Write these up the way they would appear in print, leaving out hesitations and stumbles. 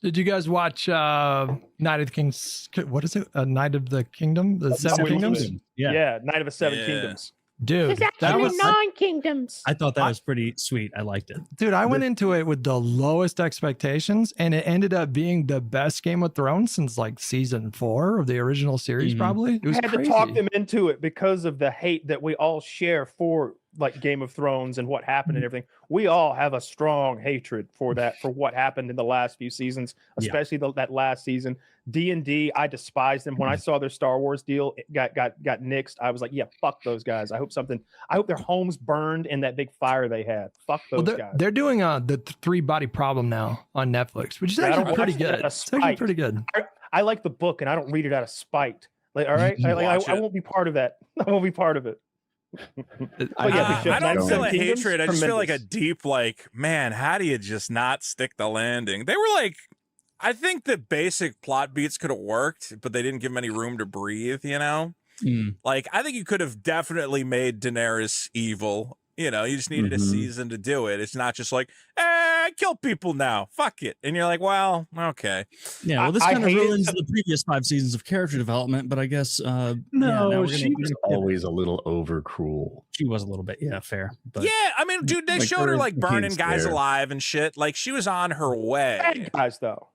Did you guys watch Night of the Kings? What is it? Night of the Kingdom? The Seven Kingdoms? Yeah, Night of the Seven Kingdoms. Dude, that was 9 kingdoms. I thought that was pretty sweet. I liked it. Dude, I went into it with the lowest expectations, and it ended up being the best Game of Thrones since like season 4 of the original series, probably. It was I had crazy. to talk them into it because of the hate that we all share for like Game of Thrones and what happened and everything. We all have a strong hatred for that, for what happened in the last few seasons, especially that last season. D&D, I despised them. When I saw their Star Wars deal got nixed, I was like, yeah, fuck those guys. I hope their homes burned in that big fire they had. Fuck those guys. They're doing the 3-Body Problem now on Netflix, which is actually pretty good. It's actually pretty good. I like the book and I don't read it out of spite. Like, all right, I won't be part of that. I won't be part of it. I don't feel a hatred. I just feel like a deep, like, man, how do you just not stick the landing? They were like, I think the basic plot beats could have worked, but they didn't give them any room to breathe, you know? Like, I think you could have definitely made Daenerys evil. You know, you just needed a season to do it. It's not just like, kill people now. Fuck it. And you're like, well, okay. Yeah, well, this kind of ruins the previous 5 seasons of character development, but I guess... no, she was always a little over cruel. She was a little bit, fair. But, yeah, I mean, dude, they showed her, like, burning guys alive and shit. Like, she was on her way. Bad guys, though.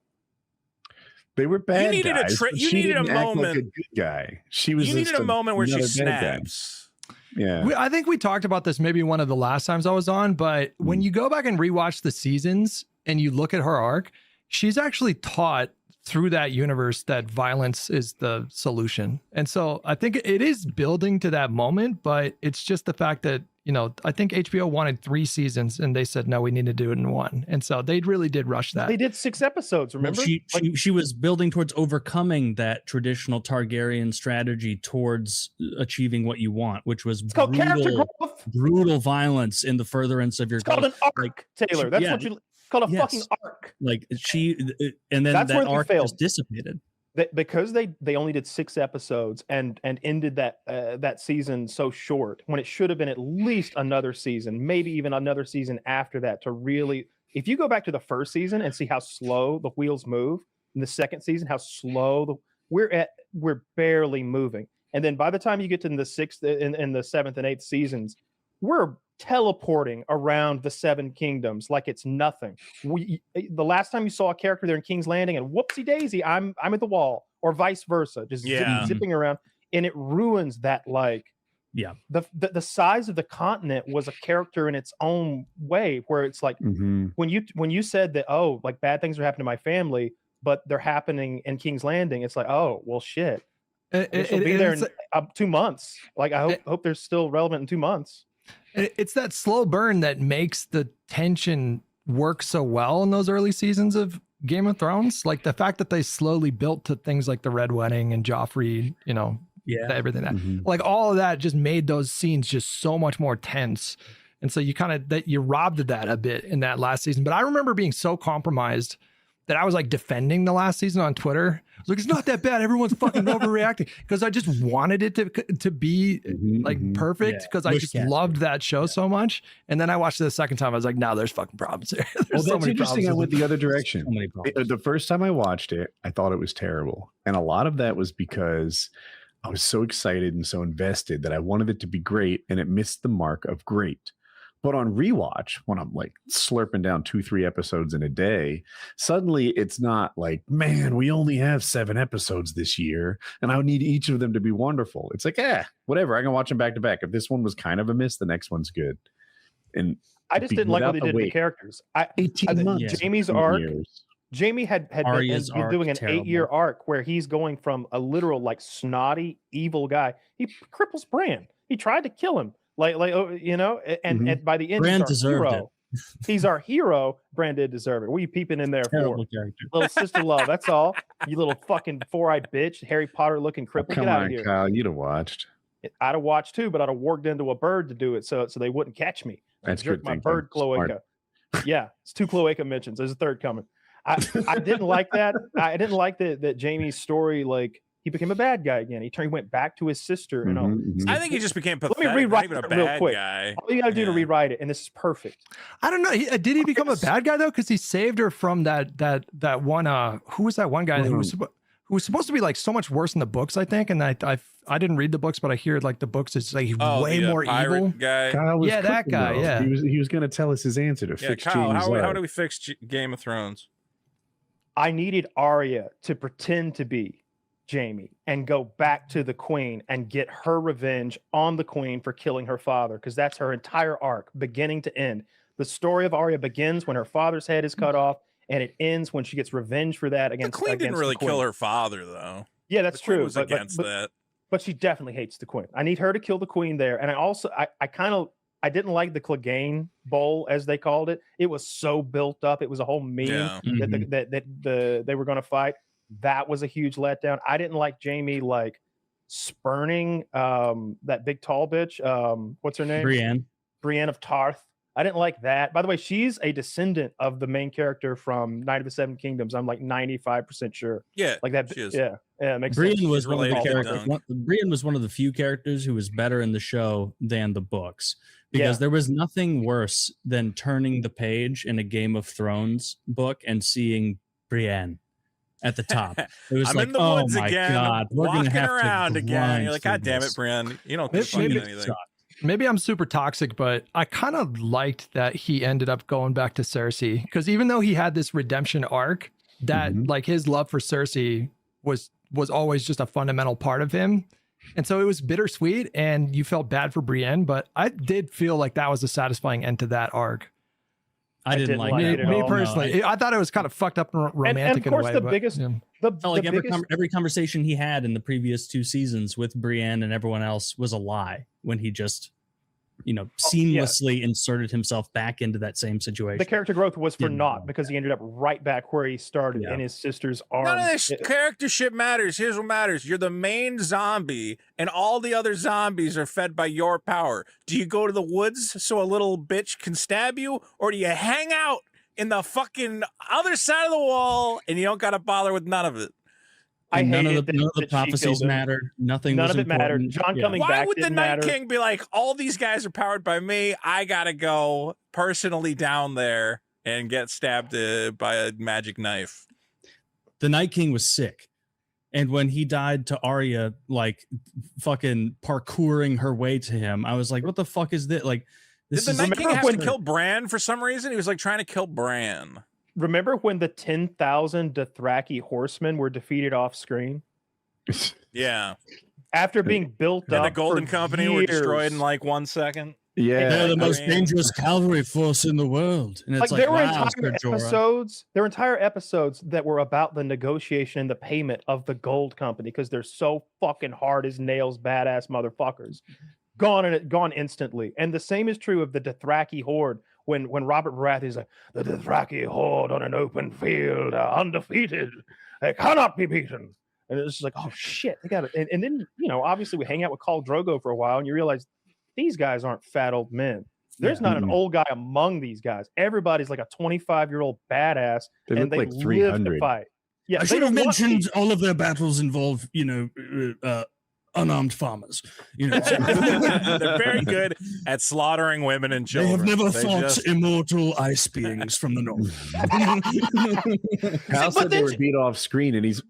They were bad guys. You needed a moment. Like a good guy. She was. You needed a moment where she snaps. Yeah, I think we talked about this maybe one of the last times I was on, but when you go back and rewatch the seasons and you look at her arc, she's actually taught through that universe that violence is the solution. And so I think it is building to that moment, but it's just the fact that, you know, I think HBO wanted 3 seasons and they said, no, we need to do it in 1. And so they really did rush that. They did 6 episodes, remember? Well, she was building towards overcoming that traditional Targaryen strategy towards achieving what you want, which was brutal violence in the furtherance of your goal. It's called an arc, Taylor. That's what you call a fucking arc. Like and then that arc was dissipated. Because they only did 6 episodes and ended that season so short, when it should have been at least another season, maybe even another season after that, to really, if you go back to the first season and see how slow the wheels move, in the second season, how slow we're barely moving. And then by the time you get to the 6th and the 7th and 8th seasons, we're teleporting around the 7 kingdoms like it's nothing. The last time you saw a character there in King's Landing and whoopsie daisy, I'm at the wall, or vice versa, just zipping around, and it ruins that. Like, the size of the continent was a character in its own way, where it's like when you said that, oh, like bad things are happening to my family, but they're happening in King's Landing, it's like, oh well, shit. She'll be there in 2 months. Like, I hope they're still relevant in 2 months. It's that slow burn that makes the tension work so well in those early seasons of Game of Thrones. Like the fact that they slowly built to things like the Red Wedding and Joffrey, you know, everything that, like all of that just made those scenes just so much more tense. And so you you robbed of that a bit in that last season. But I remember being so compromised that I was like defending the last season on Twitter. I was like, it's not that bad. Everyone's fucking overreacting, because I just wanted it to be like perfect, because I just loved that show so much. And then I watched it the second time. I was like, no, there's fucking problems here. Well, that's interesting. I went the other direction. The first time I watched it, I thought it was terrible. And a lot of that was because I was so excited and so invested that I wanted it to be great, and it missed the mark of great. But on rewatch, when I'm like slurping down 2-3 episodes in a day, suddenly it's not like, man, we only have 7 episodes this year and I need each of them to be wonderful. It's like, whatever. I can watch them back to back. If this one was kind of a miss, the next one's good. And I just didn't like what they did with the characters. 18 months. Jamie's arc. Jamie had been doing an 8-year arc where he's going from a literal like snotty evil guy. He cripples Bran. He tried to kill him. Like you know, and by the end, Bran he's our hero. It. He's our hero. Bran did deserve it. What are you peeping in there Terrible for? Character. Little sister love. That's all. You little fucking 4-eyed bitch, Harry Potter looking cripple. Come Get out on, of here. Kyle. You'd have watched. I'd have watched too, but I'd have worked into a bird to do it, so they wouldn't catch me. That's jerk good. My bird cloaca. Yeah, it's 2 cloaca mentions. There's a third coming. I didn't like that. I didn't like that Jamie's story like he became a bad guy again. He went back to his sister. I think he just became pathetic. Let me rewrite it real quick. All you got to do to rewrite it, and this is perfect. I don't know. Did he become a bad guy though? Because he saved her from that one. Who was that one guy who was supposed to be like so much worse in the books? I think, and I didn't read the books, but I hear like the books is like way more evil. Guy. Yeah, that guy. Though. Yeah, he was going to tell us his answer to fix Kyle, Jaime's how do we fix Game of Thrones? I needed Arya to pretend to be Jaime and go back to the queen and get her revenge on the queen for killing her father, because that's her entire arc, beginning to end. The story of Arya begins when her father's head is cut off, and it ends when she gets revenge for that against the queen. Didn't really kill her father, though. Yeah, that's true. Was against that, but she definitely hates the queen. I need her to kill the queen there, and I didn't like the Clegane Bowl, as they called it. It was so built up. It was a whole meme that they were going to fight. That was a huge letdown. I didn't like Jaime like spurning that big tall bitch. What's her name? Brienne of Tarth. I didn't like that. By the way, she's a descendant of the main character from Night of the Seven Kingdoms. I'm like 95% sure. Yeah, like that. She is. Yeah, it makes Brienne sense. was one of the characters. Brienne was one of the few characters who was better in the show than the books, because there was nothing worse than turning the page in a Game of Thrones book and seeing Brienne at the top. It was I'm like, in the oh woods my again, God, we're walking gonna have around to again. You're like, God damn it, this. Brienne, you don't do fucking anything. Maybe I'm super toxic, but I kind of liked that he ended up going back to Cersei, because even though he had this redemption arc, that like his love for Cersei was always just a fundamental part of him. And so it was bittersweet, and you felt bad for Brienne, but I did feel like that was a satisfying end to that arc. I didn't like it. Me personally. No, I thought it was kind of fucked up and romantic. And of course, in a way, the biggest, every conversation he had in the previous 2 seasons with Brienne and everyone else was a lie, when he just, seamlessly inserted himself back into that same situation. The character growth was for naught, because he ended up right back where he started in his sister's arms. None of this character shit matters. Here's what matters. You're the main zombie, and all the other zombies are fed by your power. Do you go to the woods so a little bitch can stab you, or do you hang out in the fucking other side of the wall and you don't got to bother with none of it? None of the prophecies mattered. None of it mattered. John coming back. Why would the Night matter. King be like, all these guys are powered by me, I gotta go personally down there and get stabbed by a magic knife? The Night King was sick, and when he died to Arya, like fucking parkouring her way to him, I was like, what the fuck is this? Like, did the Night King have to kill Bran for some reason? He was like trying to kill Bran. Remember when the 10,000 Dothraki horsemen were defeated off screen? Yeah. After being built up, and the Golden Company were destroyed in like 1 second. Yeah, they're the most dangerous cavalry force in the world. And it's like there were entire episodes that were about the negotiation and the payment of the Gold Company, because they're so fucking hard as nails, badass motherfuckers. Gone instantly. And the same is true of the Dothraki horde. When Robert Baratheon is like, the Dothraki horde on an open field are undefeated. They cannot be beaten. And it's just like, oh shit, they got it. And then, obviously we hang out with Khal Drogo for a while, and you realize these guys aren't fat old men. There's not an old guy among these guys. Everybody's like a 25-year-old badass, and they like live to fight. Yeah, I should have mentioned all of their battles involve, unarmed farmers. They're very good at slaughtering women and children. They have never fought immortal ice beings from the north. Kyle said they were beat off screen, and he's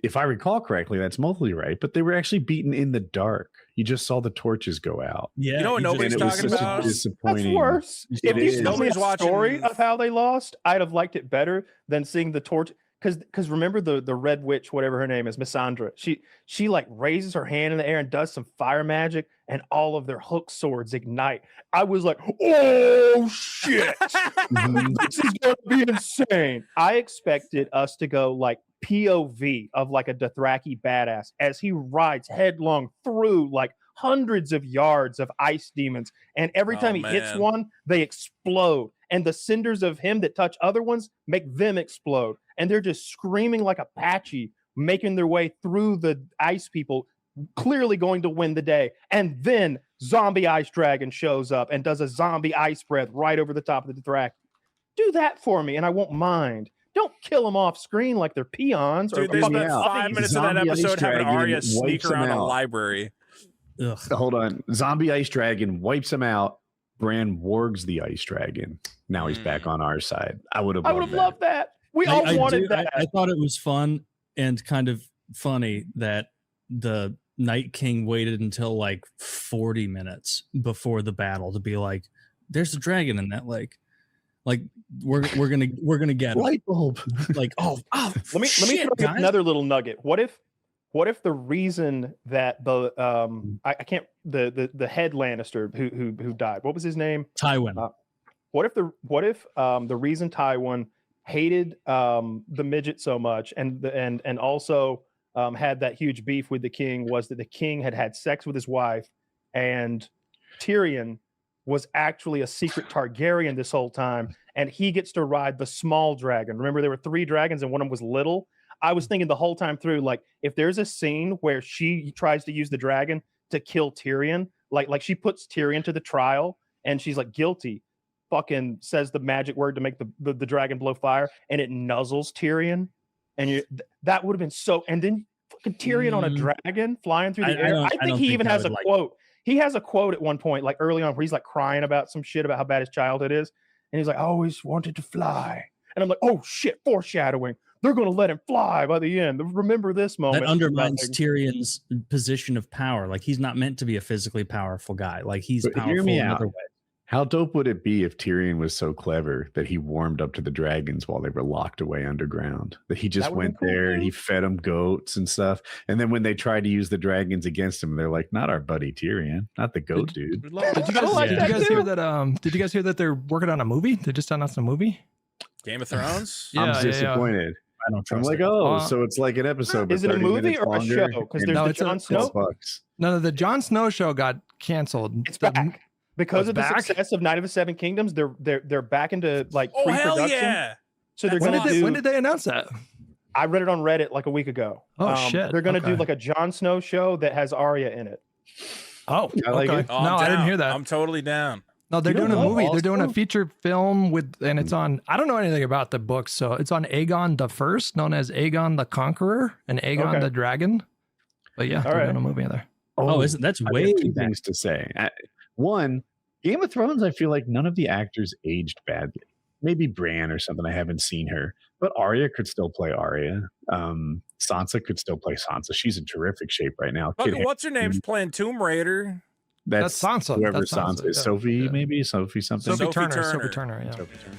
if I recall correctly, that's mostly right, but they were actually beaten in the dark. You just saw the torches go out. Yeah, you know what nobody's talking about? That's worse. If you told me a story of how they lost, I'd have liked it better than seeing the torch. Because remember the Red Witch, whatever her name is, Missandra. She like raises her hand in the air and does some fire magic, and all of their hook swords ignite. I was like, oh shit, this is gonna be insane. I expected us to go like POV of like a Dothraki badass as he rides headlong through like hundreds of yards of ice demons, and every time he hits one, they explode. And the cinders of him that touch other ones make them explode. And they're just screaming like Apache, making their way through the ice people, clearly going to win the day. And then Zombie Ice Dragon shows up and does a zombie ice breath right over the top of the Dothraki. Do that for me, and I won't mind. Don't kill them off screen like they're peons. Dude, or they spent fucking 5 minutes of that Zombie episode ice having dragon Arya sneak wipes around them a out. library. Ugh. Hold on. Zombie ice dragon wipes him out. Bran wargs the ice dragon. Now he's back on our side. I would have loved that. We all wanted that. I thought it was fun and kind of funny that the Night King waited until like 40 minutes before the battle to be like, "There's a dragon in that lake. Like we're gonna get him." Light bulb. Like let me throw you another little nugget. What if the reason that the I can't the head Lannister who died, what was his name? Tywin. What if the reason Tywin hated the midget so much and also had that huge beef with the king was that the king had sex with his wife, and Tyrion was actually a secret Targaryen this whole time, and he gets to ride the small dragon. Remember, there were 3 dragons and one of them was little. I was thinking the whole time through, like, if there's a scene where she tries to use the dragon to kill Tyrion, like she puts Tyrion to the trial and she's like guilty, fucking says the magic word to make the dragon blow fire, and it nuzzles Tyrion, and that would have been so. And then fucking Tyrion on a dragon flying through the air. I think he even has a quote. He has a quote at one point, like early on, where he's like crying about some shit about how bad his childhood is, and he's like, "I always wanted to fly," and I'm like, "Oh shit, foreshadowing." They're going to let him fly by the end. Remember this moment. That undermines Tyrion's position of power. Like, he's not meant to be a physically powerful guy. Like, he's powerful in other ways. How dope would it be if Tyrion was so clever that he warmed up to the dragons while they were locked away underground? That he just went there and he fed them goats and stuff. And then when they tried to use the dragons against him, they're like, "Not our buddy Tyrion, not the goat dude." Did you guys hear that? Did you guys hear that they're working on a movie? They just announced a movie. Game of Thrones. I'm disappointed. I don't trust I'm like, so it's like an episode. Is it a movie or a show? Because there's the Jon Snow. No, the Jon Snow show got canceled. It's back because of the success of Night of the Seven Kingdoms. They're back into like pre-production. Hell yeah! So they're going to do. When did they announce that? I read it on Reddit like a week ago. Oh shit! They're going to do like a Jon Snow show that has Arya in it. Oh, I like it. Oh, no, I didn't hear that. I'm totally down. No, they're doing a movie. They're doing a feature film and it's on. I don't know anything about the books, so it's on Aegon the First, known as Aegon the Conqueror and Aegon the Dragon. But yeah, they're doing a movie there. That's way two things to say. One, Game of Thrones, I feel like none of the actors aged badly. Maybe Bran or something. I haven't seen her, but Arya could still play Arya. Sansa could still play Sansa. She's in terrific shape right now. What's her name's playing Tomb Raider? That's Sansa. Whoever That's Sansa is. Sophie, maybe Sophie something. Sophie Turner. Turner. Sophie Turner. Yeah. Sophie Turner.